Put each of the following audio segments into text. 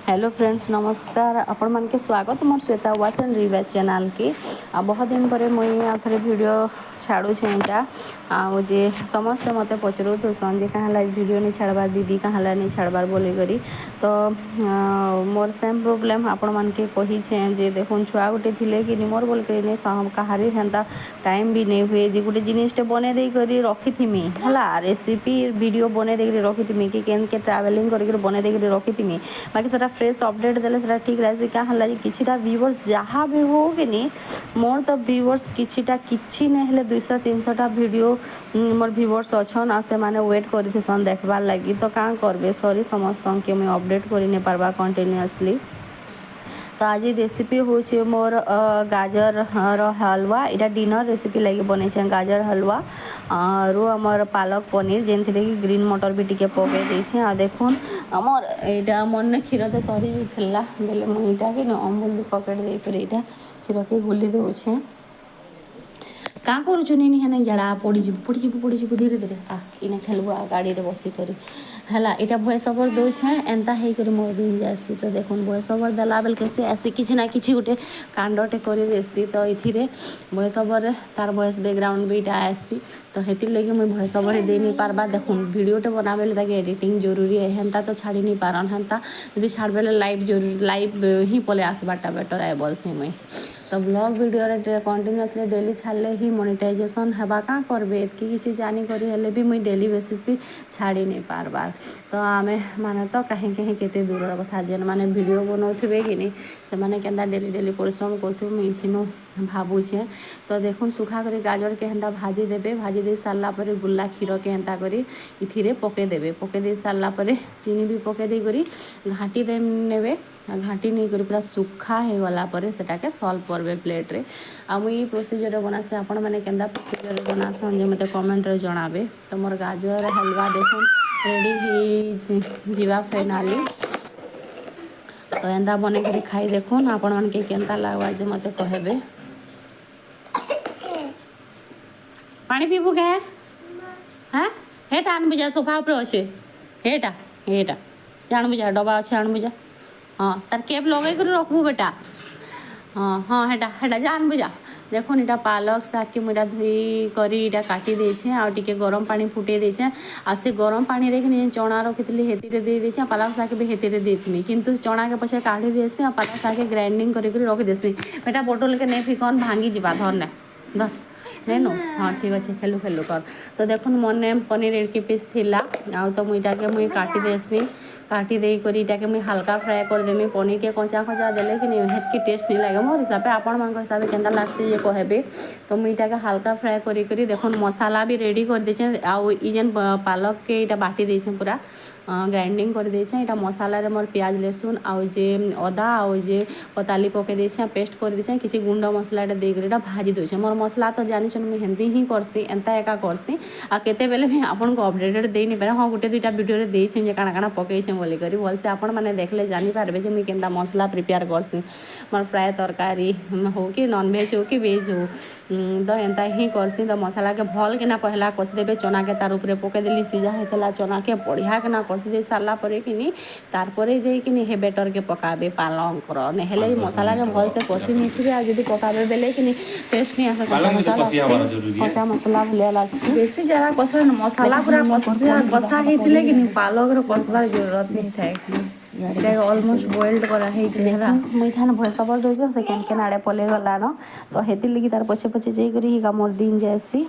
Hello friends नमस्कार आपण मान के स्वागत मोर श्वेता वास एंड रिवाज चैनल की बहुत दिन पर मुई आखिर वीडियो छाड़ू छेटा जे समस्त मत पचरू सन जे कहाँ वीडियो नहीं छाड़बार दीदी कहाँ नहीं छाड़बार बोली करी तो मोर सेम प्रोब्लेम आपण मान के कही छे जे देखुन छुआ गोटे थिले कि मोर बोल कर नहीं कहारी हेन्ता टाइम भी नहीं हुए जे गोटे जिनिसटे बने दे करी रखिथिमी हला रेसिपी वीडियो बने दे रखिथिमी कि केन के ट्रैवलिंग करके बने दे रखिथिमी बाकी सेटा फ्रेश अपडेट देले सेटा ठीक रहे क्या है किछिटा व्यूअर्स जहाँ भी हो कि नहीं मोर तो व्यूअर्स किछिटा किछि नहीं हेले 200-300 वीडियो मोर व्यूअर्स अच्छन आ से माने वेट करथिसन देखबार लगी तो क्या करबे सॉरी समस्त के मैं अपडेट करि नहीं पारबा कंटिन्यूअसली। तो आज रेसिपी हूँ मोर गाजर हलवा इटा डिनर रेसिपी लगी बने गाजर हलवा रू आमर पालक पनीर जेनथि कि ग्रीन मटर भी टिके पके देछे आ देखुन आमर एटा मन क्षीर तो सरी जाइथिला बेले मु इटा कि अमूल पकेट दे कर इटा क्षीर के गुली दउछे क्या करुचुनी हेने जड़ा पड़ी धीरे धीरे इने खेलबू आ गाड़ी रे बसी करी हला इटा भॉइस ओवर दउछे एंता हे कर मोर दिन जासी तो देखुन भॉइस ओवर देला बेल कैसे ऐसी किछि ना किछि गोटे कांडटे करी देसी तो इथिरे भॉइस ओवर तार वॉइस बैकग्राउंड भी इटा आसी तो हेतिर लगे मुई भॉइस ओवर दे नहीं पारबा देखुन वीडियोटे बनाबेले ताके एडिटिंग जरूरी है हेन्ता तो छाड़ी नहीं पारन हेन्ता यदि छाड़बेले लाइव जरूरी लाइव ही पले आसबाटा बेटर आए बोलसी मुई तो ब्लॉग वीडियो कंटिन्यूअसली डेली छाड़ले ही मोनेटाइजेशन हेबा क्या करबे एतकी किछि जानी करी हेले भी मुई डेली बेसिस भी छाड़ी नहीं पारबार तो आमे माने तो कहीं कहीं केते दूर कथा जेन माने वीडियो बनाउथिबे कि नहीं से माने केंदा डेली डेली परिश्रम करथिबे मुई थिनो भाबुछे तो देखुन सुखा करी गाजर के हेन्ता भाजी देबे भाजी दे सारला परे गुल्ला क्षीर के हेन्ता करी इथिरे पके देबे पके दे सारला परे चीनी भी पके दे करी घाटी दे नेबे घाटी नहीं करी पूरा सुखा हो गला पर सेटा के सॉल्व करबे प्लेट रे आ मुई प्रोसीजर बनासे आपण माने केंदा प्रोसीजर बनासन जे मते कमेंट रे जणाबे तो मोर गाजर हलवा देखुन रेडी ही जीवा फाइनली तो एंदा बने करी खाई देखुन आपण मन के केंता लागवा जे मते कहबे पानी पीबू के हां हेटा आन बुझा सोफा ऊपर अछि हेटा हेटा जान बुझा डबा अछि आन बुझा हाँ तार केप लगे कर रखबू बेटा हाँ हाँ हेटा हेटा जान बुझा देखुन इटा पालक शाग के मुझा धोई करी इटा काटी देछे आ टिके गरम पानी फुटे देछे आ से गरम पानी रे कि चना रखितली हेतिरे दे देछे पालक शाग भी हेतिरे देथमी किंतु चना के पछे काढ़ी देसे आ पालक शाग के ग्राइंडिंग करी करी रखि देसी बेटा बोतल के नै फिकन भांगी जिबा धर ने धर नहीं नो हाँ ठीक अच्छे खेलु खेलु कर तो देखुन मन पनीर 1 पीस थिला आ तो मुईटा के मुई काटी देसी काटी दे करी इटा के मुई हल्का फ्राए कर देमी पनीर के कच्चा कच्चा देले कि नहीं हेतकी टेस्ट नहीं लगे मोर हिसाब से आपण मान हिसाब से केंदा लागसी ये कहबे तो मुई इटा के हल्का फ्राए करी करी देखुन मसाला भी रेडी कर देछे आ ई जेन पालक के इटा बाटी देछे पूरा ग्राइंडिंग कर देछे इटा मसाला रे मोर प्याज लहसुन आ जे अदा आ जे पताली पके देछे पेस्ट कर देछे किछि गुंड मसला इटा दे करी इटा भाजी देछे मोर मसला तो जानि छन मुई हेंदी ही करसी एंता एका करसी आ केते बेले भी आपन को अपडेटेड दे नहीं पारे हां गुटे दुटा वीडियो रे देछे जे काना काना पके छे बोली करी बोल से आपण माने देखले जानि पारबे जे मुई केंदा मसला प्रिपेयर करसी मोर प्राय तरकारी हो कि नॉन वेज हो कि वेज हो तो एंता ही करसी तो मसाला के भल के ना पहला कस देबे चना के तार ऊपर पके देली सीजा हेतला चना के बढ़िया के ना कस दे सारला परे कि नहीं तार परे जे कि नहीं हे बेटर के पकाबे पालक कर ने हेले मसाला के भल से कसी नहीं थिबे आ जदी पकाबे बेले कि नहीं टेस्ट नहीं आसे कच्चा मसला भलिया लागसी बेसी जरा कसर मसाला पूरा कसा हेतिले कि नहीं पालक रो कसबार जरूरत नहीं थाए इटा ऑलमोस्ट बॉइल्ड करा है जेहरा मुइठान भॉइस ओवर दोछ सेकेंड के नाडे पले गला न तो हेति लगी तार पछे पछे जे करी ही मोर दिन जासी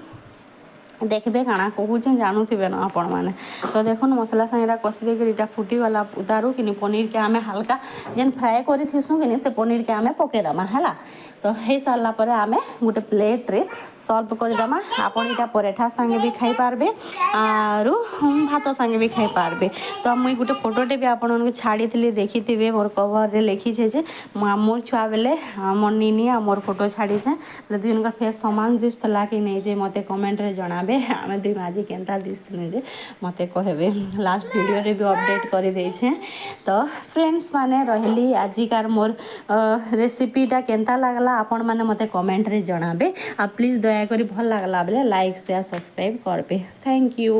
देखबे काना कहूचे जानूथिबे ना आपण माने तो देखुन मसला संगेटा कस दे के इटा फुटी वाला उतारू कि पनीर के आमे हल्का जेन फ्राई करी थिसु कि से पनीर के आमे पके दमा हला तो हे सारला परे आमे गुटे प्लेट रे सॉल्व कर दमा आपण इटा पराठा संगे भी खाई पारबे आरो भात संगे भी खाई पारबे तो मुई गुटे फोटोटे भी आपण के छाड़ी थिली देखिथिबे मोर कवर रे लिखी छे जे मोर छुआ बेले मोर नीनी आ मोर फोटो छाड़ी छे दुई जन का फेस समान दिसतला कि नहीं जे मते कमेंट रे जणा आमे दुई माजी केंता दिसथिले जे मते कहबे लास्ट वीडियो रे भी अपडेट करि दे छे तो फ्रेंड्स माने रहली आजिकार मोर रेसिपीटा केंता लागला आपण माने मते कमेंट रे जणाबे आ प्लीज दया करी भल लागला बेले लाइक शेयर सब्सक्राइब करबे थैंक यू।